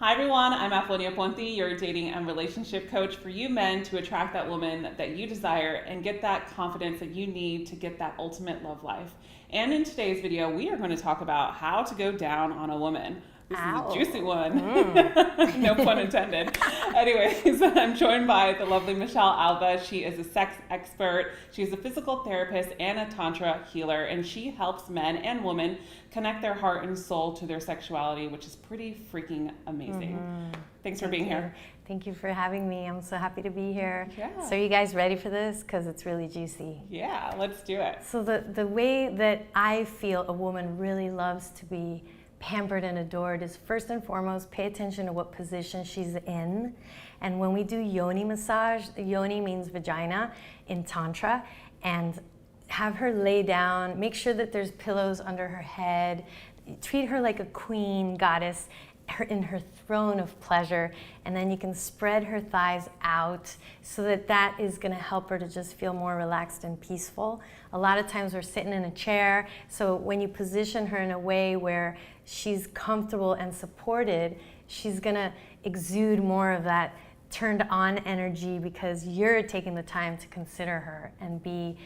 Hi everyone, I'm Apollonia Ponte, your dating and relationship coach for you men to attract that woman that you desire and get that confidence that you need to get that ultimate love life. And in today's video, we are going to talk about how to go down on a woman. This is a juicy one. No pun intended. Anyways, I'm joined by the lovely Michelle Alba. She is a sex expert. She's a physical therapist and a tantra healer, and she helps men and women connect their heart and soul to their sexuality, which is pretty freaking amazing. Thanks for being here. Thank you for having me. I'm so happy to be here. Yeah. So are you guys ready for this? Because it's really juicy. Yeah, let's do it. So the way that I feel a woman really loves to be pampered and adored is first and foremost, pay attention to what position she's in. And when we do yoni massage, yoni means vagina in Tantra, and have her lay down, make sure that there's pillows under her head, treat her like a queen goddess, in her throne of pleasure, and then you can spread her thighs out so that that is going to help her to just feel more relaxed and peaceful. A lot of times we're sitting in a chair, so when you position her in a way where she's comfortable and supported, she's going to exude more of that turned on energy because you're taking the time to consider her and be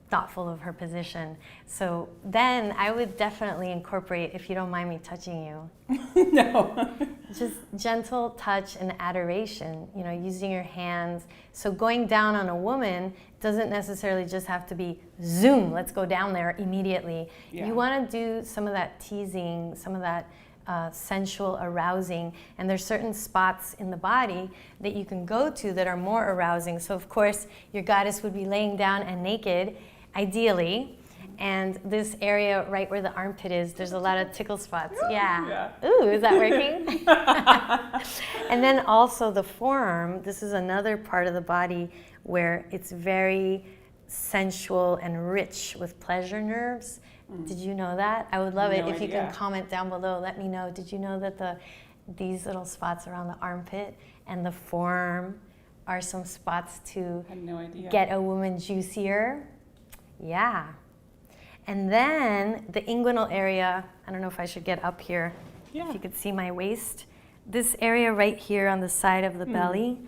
thoughtful of her position. So then I would definitely incorporate, if you don't mind me touching you. No. Just gentle touch and adoration, using your hands. So going down on a woman doesn't necessarily just have to be zoom, let's go down there immediately. Yeah. You want to do some of that teasing, some of that sensual arousing, and there's certain spots in the body that you can go to that are more arousing. So of course your goddess would be laying down and naked, ideally, and this area right where the armpit is, there's a lot of tickle spots. Yeah. Ooh, is that working? And then also the forearm, this is another part of the body where it's very sensual and rich with pleasure nerves. Did you know that? I would love it if you can comment down below. Let me know. Did you know that these little spots around the armpit and the forearm are some spots to get a woman juicier? Yeah. And then the inguinal area, I don't know if I should get up here, if you could see my waist. This area right here on the side of the belly.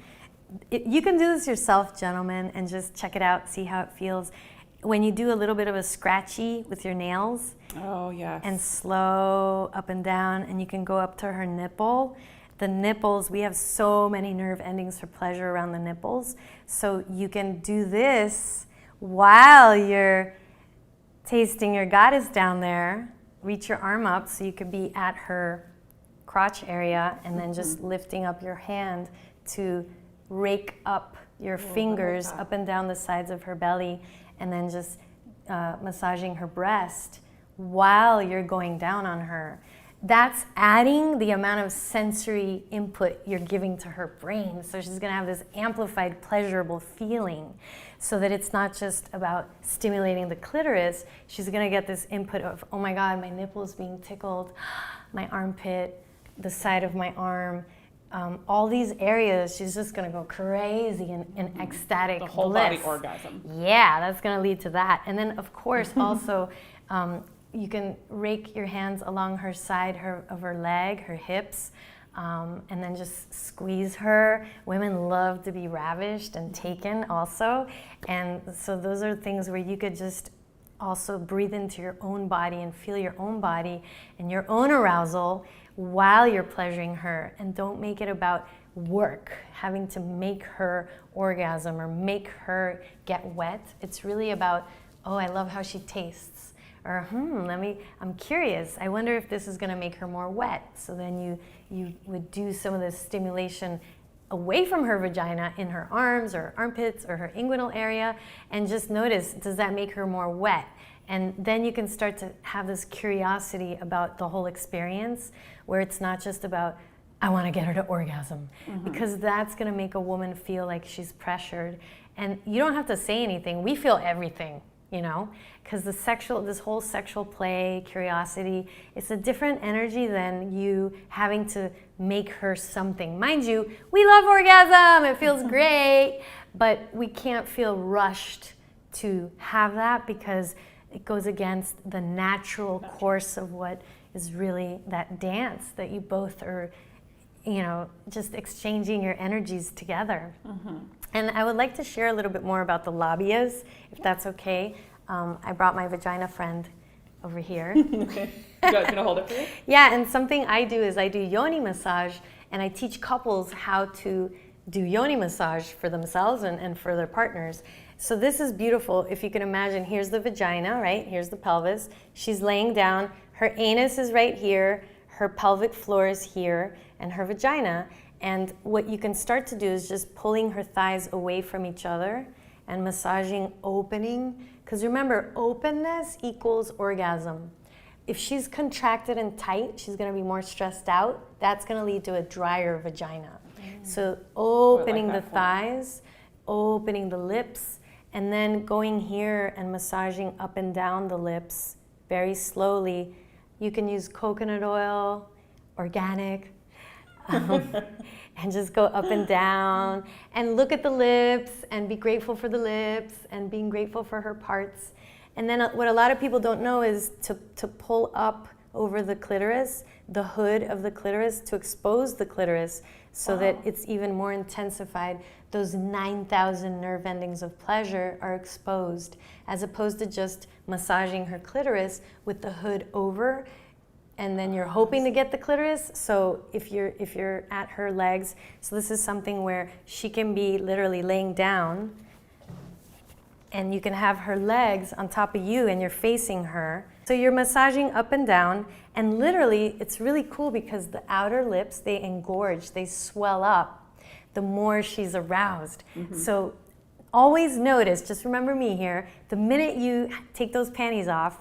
You can do this yourself, gentlemen, and just check it out, see how it feels. When you do a little bit of a scratchy with your nails, and slow up and down, and you can go up to her nipple. The nipples, we have so many nerve endings for pleasure around the nipples. So you can do this while you're tasting your goddess down there. Reach your arm up so you could be at her crotch area, and then just lifting up your hand to rake up your fingers up and down the sides of her belly, and then just massaging her breast while you're going down on her. That's adding the amount of sensory input you're giving to her brain. So she's gonna have this amplified, pleasurable feeling so that it's not just about stimulating the clitoris. She's gonna get this input of, oh my God, my nipple is being tickled, my armpit, the side of my arm, all these areas. She's just gonna go crazy and ecstatic bliss. The whole body orgasm. Yeah, that's gonna lead to that. And then of course also, you can rake your hands along her side of her leg, her hips, and then just squeeze her. Women love to be ravished and taken also. And so those are things where you could just also breathe into your own body and feel your own body and your own arousal while you're pleasuring her. And don't make it about work, having to make her orgasm or make her get wet. It's really about, oh, I love how she tastes. Or, I'm curious. I wonder if this is going to make her more wet. So then you would do some of the stimulation away from her vagina in her arms or armpits or her inguinal area, and just notice, does that make her more wet? And then you can start to have this curiosity about the whole experience, where it's not just about, I want to get her to orgasm, because that's going to make a woman feel like she's pressured. And you don't have to say anything. We feel everything. Because this whole sexual play, curiosity, it's a different energy than you having to make her something. Mind you, we love orgasm, it feels great, but we can't feel rushed to have that because it goes against the natural course of what is really that dance that you both are you know, just exchanging your energies together. And I would like to share a little bit more about the labias, if that's okay. I brought my vagina friend over here. Gonna hold it for you? Yeah, and something I do is I do yoni massage, and I teach couples how to do yoni massage for themselves and for their partners. So this is beautiful. If you can imagine, here's the vagina, right? Here's the pelvis. She's laying down. Her anus is right here. Her pelvic floor is here, and her vagina. And what you can start to do is just pulling her thighs away from each other and massaging, opening. Because remember, openness equals orgasm. If she's contracted and tight, she's going to be more stressed out. That's going to lead to a drier vagina. So opening the thighs, opening the lips, and then going here and massaging up and down the lips very slowly. You can use coconut oil, organic, and just go up and down and look at the lips and be grateful for the lips and being grateful for her parts. And then what a lot of people don't know is to pull up over the clitoris, the hood of the clitoris, to expose the clitoris so that it's even more intensified. Those 9,000 nerve endings of pleasure are exposed, as opposed to just massaging her clitoris with the hood over, and then you're hoping to get the clitoris. So if you're at her legs, so this is something where she can be literally laying down, and you can have her legs on top of you and you're facing her. So you're massaging up and down, and literally it's really cool because the outer lips, they engorge, they swell up the more she's aroused. So always notice, just remember me here, the minute you take those panties off,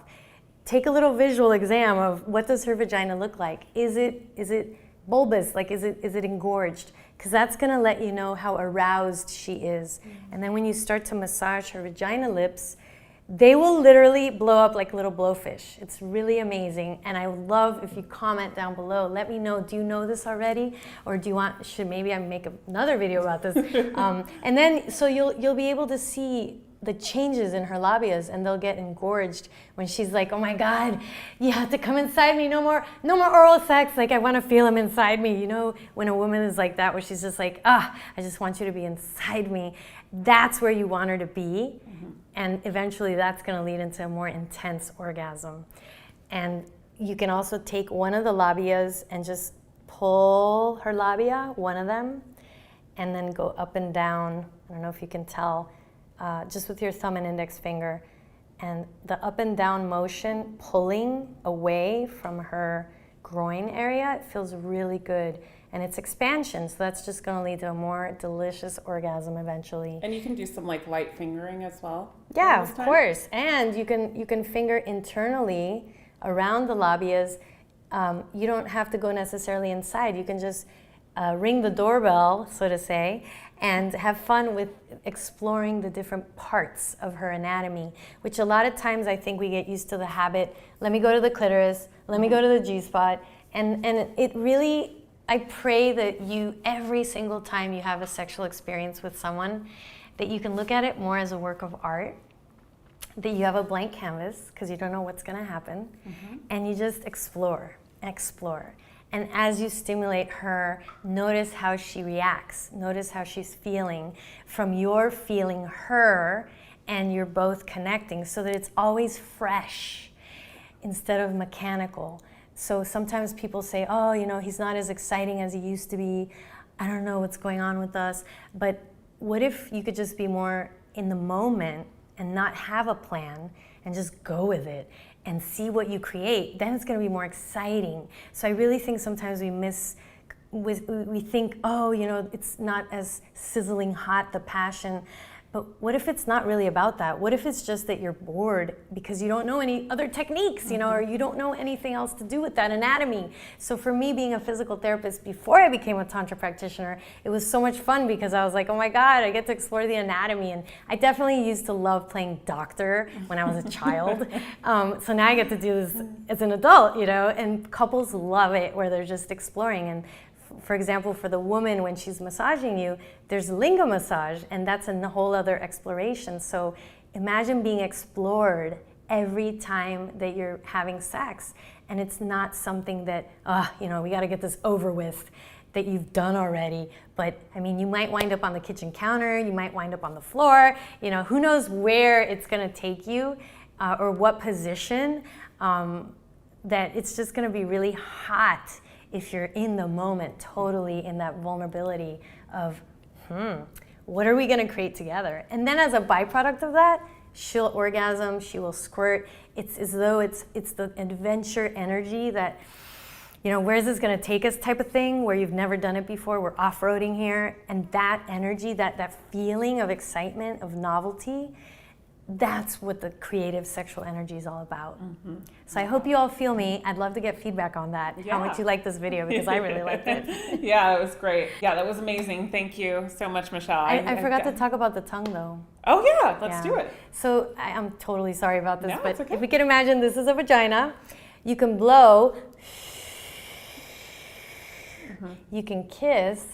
take a little visual exam of what does her vagina look like. Is it bulbous? Like, is it engorged? Because that's going to let you know how aroused she is. And then when you start to massage her vagina lips, they will literally blow up like little blowfish. It's really amazing. And I would love if you comment down below. Let me know, do you know this already? Or do you want, should maybe I make another video about this? And then, so you'll be able to see the changes in her labias, and they'll get engorged when she's like, oh my God, you have to come inside me, no more oral sex, like I want to feel him inside me. You know, when a woman is like that, where she's just like, I just want you to be inside me. That's where you want her to be. And eventually that's going to lead into a more intense orgasm. And you can also take one of the labias and just pull her labia, one of them, and then go up and down. I don't know if you can tell, just with your thumb and index finger. And the up and down motion, pulling away from her groin area, it feels really good. And it's expansion, so that's just going to lead to a more delicious orgasm eventually. And you can do some like light fingering as well. Yeah, of course. And you can finger internally around the labias. You don't have to go necessarily inside. You can just ring the doorbell, so to say, and have fun with exploring the different parts of her anatomy, which a lot of times I think we get used to the habit, let me go to the clitoris, let me go to the G-spot, and it really, I pray that you, every single time you have a sexual experience with someone, that you can look at it more as a work of art, that you have a blank canvas, because you don't know what's going to happen, and you just explore. And as you stimulate her, notice how she reacts. Notice how she's feeling. From your feeling her, and you're both connecting, so that it's always fresh instead of mechanical. So sometimes people say, oh, you know, he's not as exciting as he used to be. I don't know what's going on with us. But what if you could just be more in the moment and not have a plan and just go with it and see what you create? Then it's going to be more exciting. So I really think sometimes we think, oh, you know, it's not as sizzling hot, the passion. But what if it's not really about that? What if it's just that you're bored because you don't know any other techniques, you know, or you don't know anything else to do with that anatomy? So for me, being a physical therapist before I became a Tantra practitioner, it was so much fun because I was like, oh my God, I get to explore the anatomy. And I definitely used to love playing doctor when I was a child. So now I get to do this as an adult, you know, and couples love it where they're just exploring. And for example, for the woman, when she's massaging you, there's linga massage, and that's a whole other exploration. So imagine being explored every time that you're having sex, and it's not something that, you know, we got to get this over with. that you've done already. But I mean, you might wind up on the kitchen counter, you might wind up on the floor, you know, who knows where it's gonna take you or what position, that it's just gonna be really hot if you're in the moment, totally in that vulnerability of, what are we gonna create together? And then as a byproduct of that, she'll orgasm, she will squirt. It's as though it's the adventure energy that, you know, where's this gonna take us type of thing, where you've never done it before, we're off-roading here, and that energy, that feeling of excitement, of novelty, that's what the creative sexual energy is all about. So I hope you all feel me. I'd love to get feedback on that, how much you like this video, because I really liked it. Yeah, it was great. Yeah, that was amazing. Thank you so much, Michelle. I forgot to talk about the tongue though. Oh yeah, let's do it. So I'm totally sorry about this, No, but it's okay. if we can imagine this is a vagina, you can blow, you can kiss,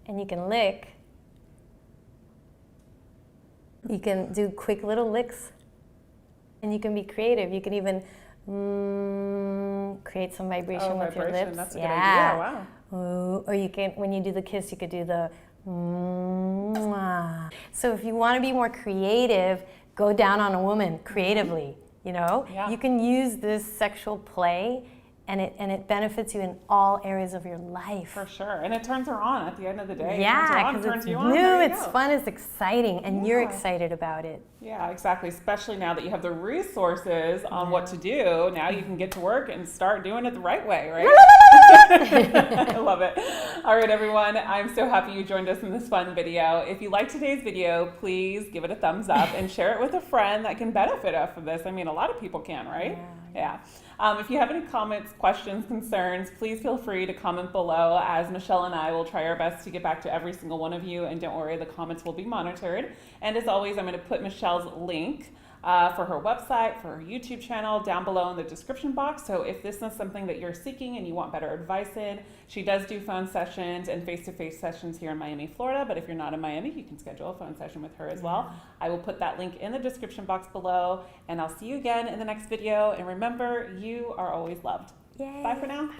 and you can lick. You can do quick little licks, and you can be creative. You can even create some vibration with your lips. That's a good idea. Wow. Or you can, when you do the kiss, you could do the mwah. So if you want to be more creative, go down on a woman creatively, you know? Yeah. You can use this sexual play, and it benefits you in all areas of your life. For sure. And it turns her on at the end of the day. Yeah, because because it's you on. new, it's fun, it's exciting, and you're excited about it. Yeah, exactly. Especially now that you have the resources on what to do. Now you can get to work and start doing it the right way, right? I love it. All right, everyone. I'm so happy you joined us in this fun video. If you liked today's video, please give it a thumbs up and share it with a friend that can benefit off of this. I mean, a lot of people can, right? Yeah. If you have any comments, questions, concerns, please feel free to comment below, as Michelle and I will try our best to get back to every single one of you. And don't worry, the comments will be monitored. And as always, I'm going to put Michelle's link for her website, for her YouTube channel down below in the description box. So if this is something that you're seeking and you want better advice in, she does do phone sessions and face-to-face sessions here in Miami, Florida. But if you're not in Miami, you can schedule a phone session with her as well. I will put that link in the description box below, and I'll see you again in the next video. And remember, you are always loved. Yay. Bye for now.